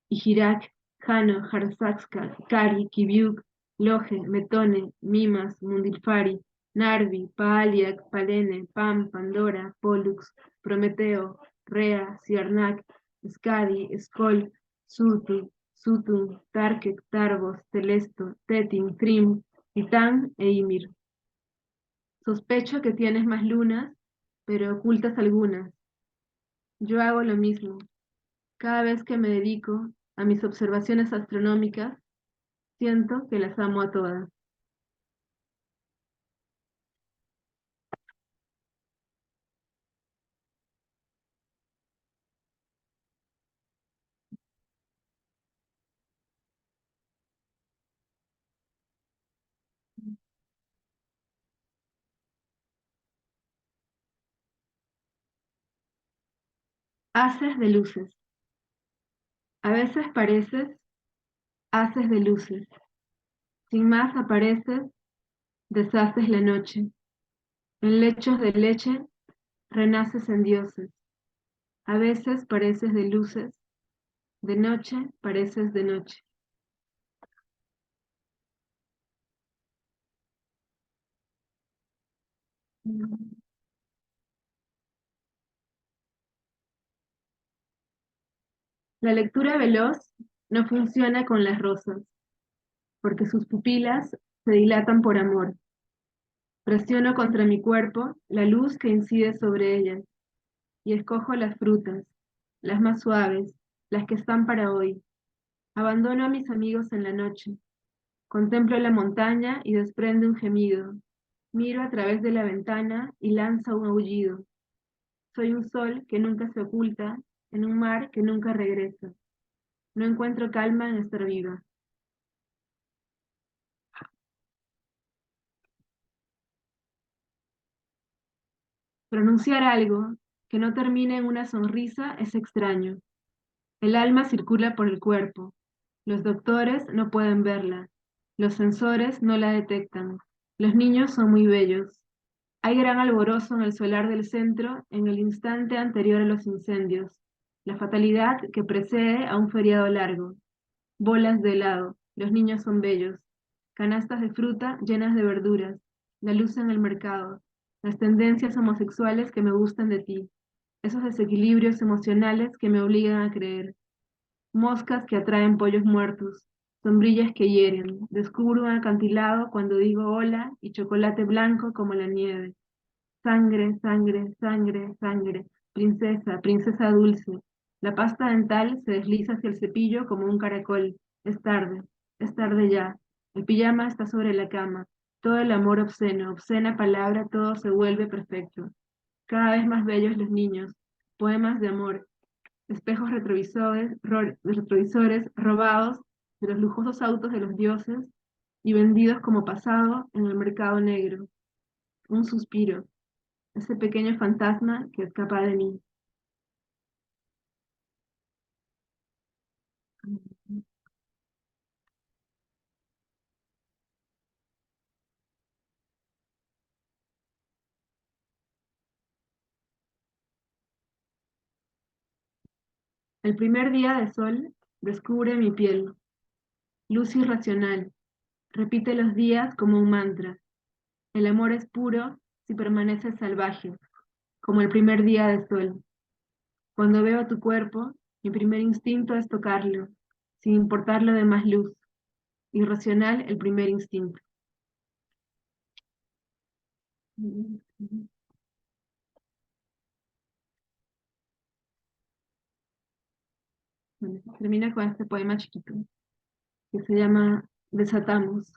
Ijirak, Jano, Jarsaxca, Kari, Kibiuk, Loje, Metone, Mimas, Mundilfari, Narvi, Paaliak, Palene, Pam, Pandora, Pollux, Prometeo, Rea, Siarnak, Skadi, Skol, Sutu, Sutun, Tarkek, Tarvos, Telesto, Tetin, Trim, Titán e Ymir. Sospecho que tienes más lunas, pero ocultas algunas. Yo hago lo mismo. Cada vez que me dedico a mis observaciones astronómicas, siento que las amo a todas. Haces de luces. A veces pareces haces de luces. Sin más apareces, deshaces la noche. En lechos de leche, renaces en dioses. A veces pareces de luces, de noche pareces de noche. La lectura veloz no funciona con las rosas, porque sus pupilas se dilatan por amor. Presiono contra mi cuerpo la luz que incide sobre ellas y escojo las frutas, las más suaves, las que están para hoy. Abandono a mis amigos en la noche. Contemplo la montaña y desprende un gemido. Miro a través de la ventana y lanza un aullido. Soy un sol que nunca se oculta en un mar que nunca regresa. No encuentro calma en estar viva. Pronunciar algo que no termine en una sonrisa es extraño. El alma circula por el cuerpo. Los doctores no pueden verla. Los sensores no la detectan. Los niños son muy bellos. Hay gran alborozo en el solar del centro en el instante anterior a los incendios. La fatalidad que precede a un feriado largo. Bolas de helado. Los niños son bellos. Canastas de fruta llenas de verduras. La luz en el mercado. Las tendencias homosexuales que me gustan de ti. Esos desequilibrios emocionales que me obligan a creer. Moscas que atraen pollos muertos, sombrillas que hieren. Descubro un acantilado cuando digo hola y chocolate blanco como la nieve. Sangre, sangre, sangre, sangre. Princesa, princesa dulce. La pasta dental se desliza hacia el cepillo como un caracol. Es tarde ya. El pijama está sobre la cama. Todo el amor obsceno, obscena palabra, todo se vuelve perfecto. Cada vez más bellos los niños. Poemas de amor, espejos retrovisores robados de los lujosos autos de los dioses y vendidos como pasado en el mercado negro. Un suspiro. ese pequeño fantasma que escapa de mí. El primer día de sol descubre mi piel, luz irracional, repite los días como un mantra. El amor es puro si permaneces salvaje, como el primer día de sol. Cuando veo tu cuerpo, mi primer instinto es tocarlo, sin importar lo demás luz. Irracional el primer instinto. Bueno, termina con este poema chiquito, que se llama Desatamos.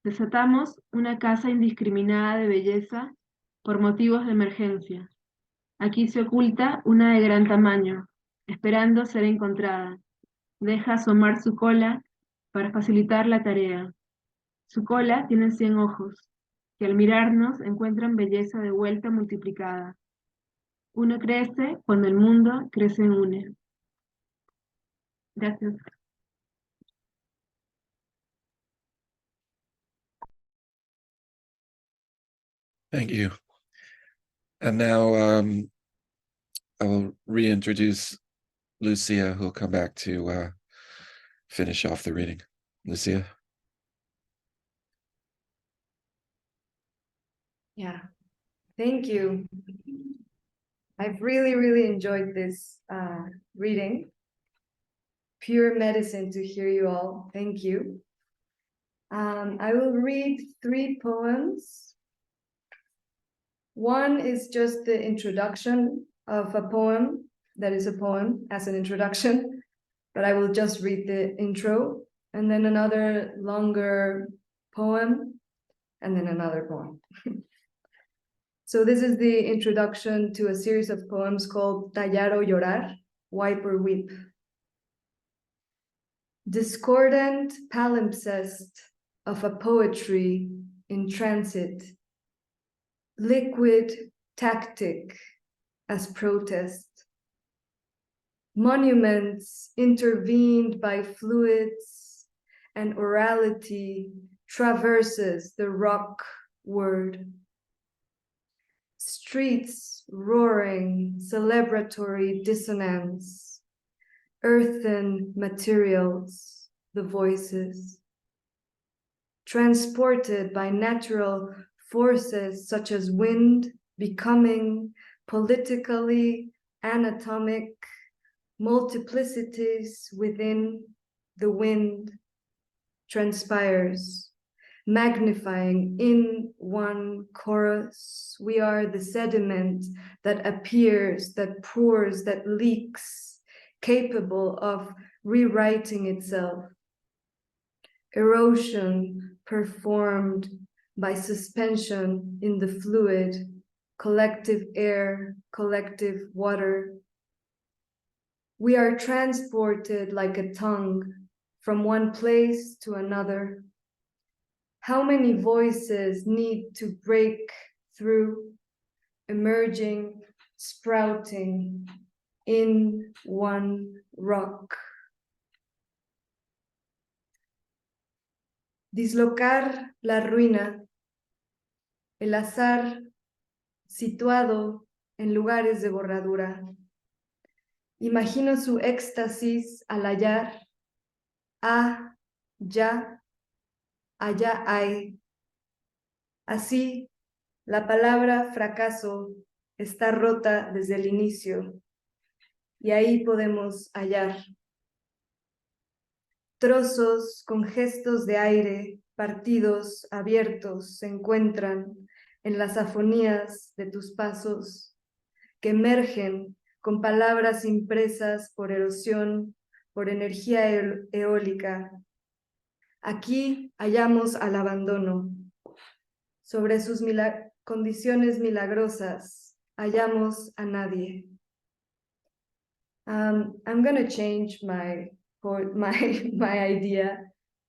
Desatamos una casa indiscriminada de belleza por motivos de emergencia. Aquí se oculta una de gran tamaño, esperando ser encontrada. Deja asomar su cola para facilitar la tarea. Su cola tiene 100 ojos, que al mirarnos encuentran belleza de vuelta multiplicada. Uno crece cuando el mundo crece en une. Gracias. Thank you. And now I'll reintroduce Lucia, who'll come back to finish off the reading. Lucia. Yeah, thank you. I've really enjoyed this reading. Pure medicine to hear you all. Thank you. I will read 3 poems. One is just the introduction of a poem that is a poem as an introduction, but I will just read the intro, and then another longer poem, and then another poem. So this is the introduction to a series of poems called Tallar o Llorar, Wipe or Weep. Discordant palimpsest of a poetry in transit, liquid tactic as protest, monuments intervened by fluids, and orality traverses the rock word. Streets roaring celebratory dissonance, earthen materials, the voices, transported by natural forces such as wind, becoming politically anatomic multiplicities within the wind, transpires, magnifying in one chorus. We are the sediment that appears, that pours, that leaks, capable of rewriting itself. Erosion performed by suspension in the fluid, collective air, collective water. We are transported like a tongue from one place to another. How many voices need to break through, emerging, sprouting in one rock? Dislocar la ruina, el azar situado en lugares de borradura. Imagino su éxtasis al hallar, ya, allá hay. Así, la palabra fracaso está rota desde el inicio, y ahí podemos hallar. Trozos con gestos de aire, partidos abiertos, se encuentran en las afonías de tus pasos, que emergen con palabras impresas por erosión, por energía eólica. Aquí hallamos al abandono. Sobre sus condiciones milagrosas, hallamos a nadie. I'm going to change my idea,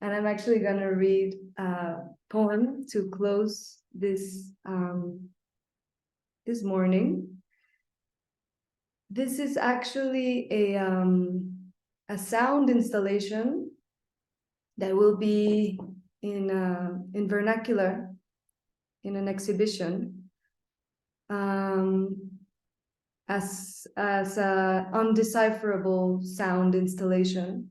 and I'm actually going to read a poem to close this this morning. This is actually a sound installation that will be in vernacular in an exhibition as an undecipherable sound installation,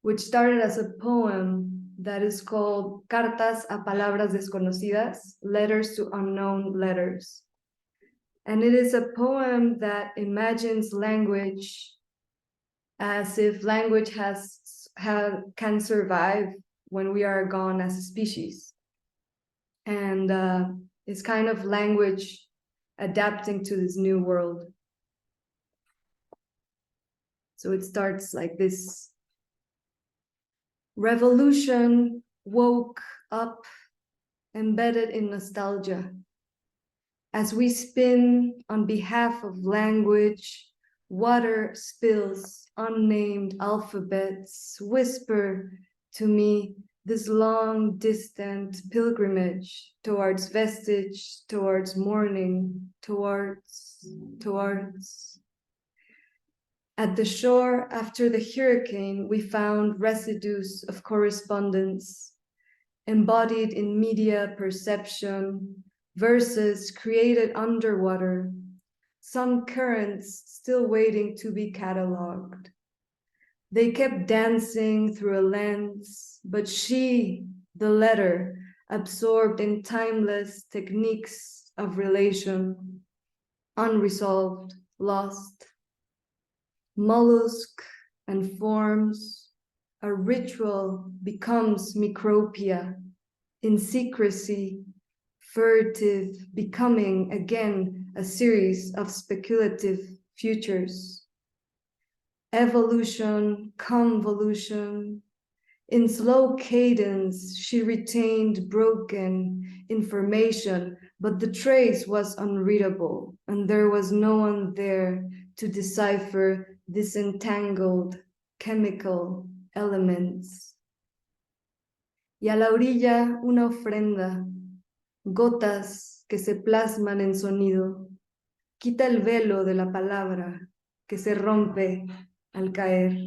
which started as a poem that is called Cartas a Palabras Desconocidas, Letters to Unknown Letters. And it is a poem that imagines language as if language can survive when we are gone as a species. And it's kind of language adapting to this new world. So it starts like this. Revolution woke up, embedded in nostalgia. As we spin on behalf of language, water spills unnamed alphabets, whisper to me this long distant pilgrimage towards vestige, towards morning, towards. At the shore, after the hurricane, we found residues of correspondence, embodied in media perception, verses created underwater, some currents still waiting to be cataloged. They kept dancing through a lens, but she, the letter, absorbed in timeless techniques of relation, unresolved, lost. Mollusk and forms, a ritual becomes micropia, in secrecy, furtive, becoming again a series of speculative futures. Evolution, convolution, in slow cadence, she retained broken information, but the trace was unreadable, and there was no one there to decipher disentangled chemical elements. Y a la orilla una ofrenda, gotas que se plasman en sonido, quita el velo de la palabra que se rompe al caer.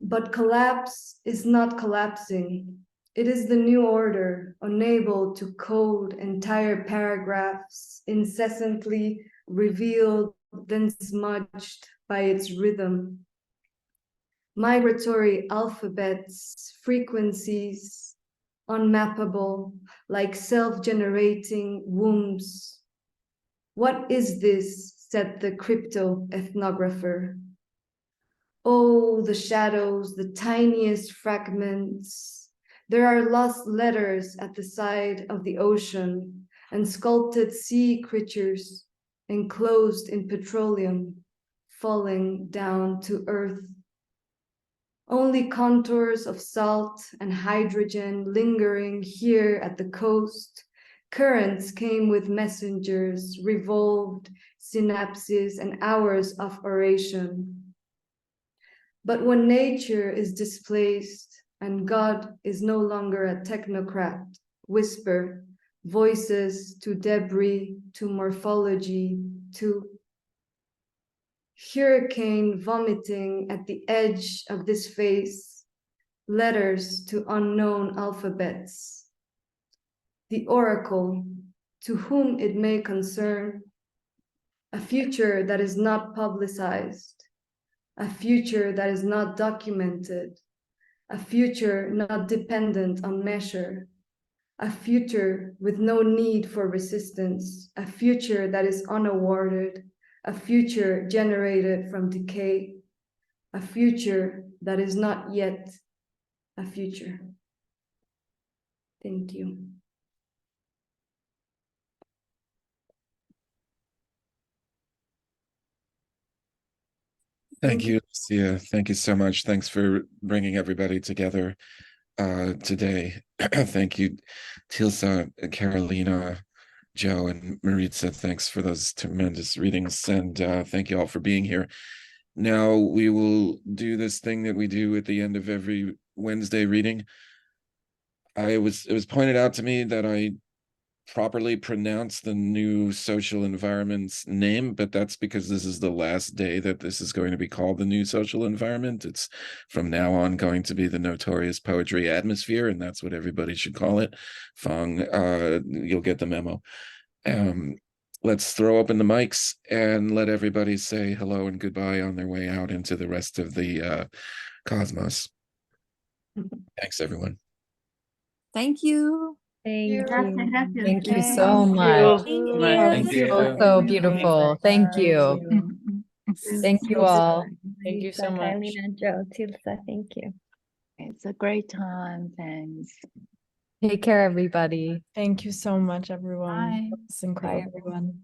But collapse is not collapsing. It is the new order, unable to code entire paragraphs, incessantly revealed, then smudged by its rhythm. Migratory alphabets, frequencies, unmappable, like self-generating wombs. What is this, said the crypto-ethnographer. Oh, the shadows, the tiniest fragments. There are lost letters at the side of the ocean, and sculpted sea creatures enclosed in petroleum, falling down to earth. Only contours of salt and hydrogen lingering here at the coast. Currents came with messengers, revolved synapses and hours of oration. But when nature is displaced and God is no longer a technocrat, whisper, voices to debris, to morphology, to hurricane vomiting at the edge of this face, letters to unknown alphabets. The oracle, to whom it may concern, a future that is not publicized, a future that is not documented, a future not dependent on measure, a future with no need for resistance, a future that is unawarded, a future generated from decay, a future that is not yet a future. Thank you. Thank you, Lucia. Thank you so much. Thanks for bringing everybody together today. Thank you, Tilsa, Carolina, Joe, and Maritza. Thanks for those tremendous readings, and thank you all for being here. Now we will do this thing that we do at the end of every Wednesday reading. it was pointed out to me that I properly pronounce the new social environment's name, but that's because this is the last day that this is going to be called the new social environment. It's from now on going to be the notorious poetry atmosphere, and that's what everybody should call it. Fong, you'll get the memo. Let's throw open the mics and let everybody say hello and goodbye on their way out into the rest of the cosmos. Thanks, everyone. Thank you. Thank Gracias, you. gracias. Thank you Thank so you. much. Thank you. So beautiful. Thank you. Thank you all. Thank you so much. Joe, Tilsa, thank you. It's a great time. Thanks. Take care, everybody. Thank you so much, everyone. Bye. It's incredible. Bye, everyone.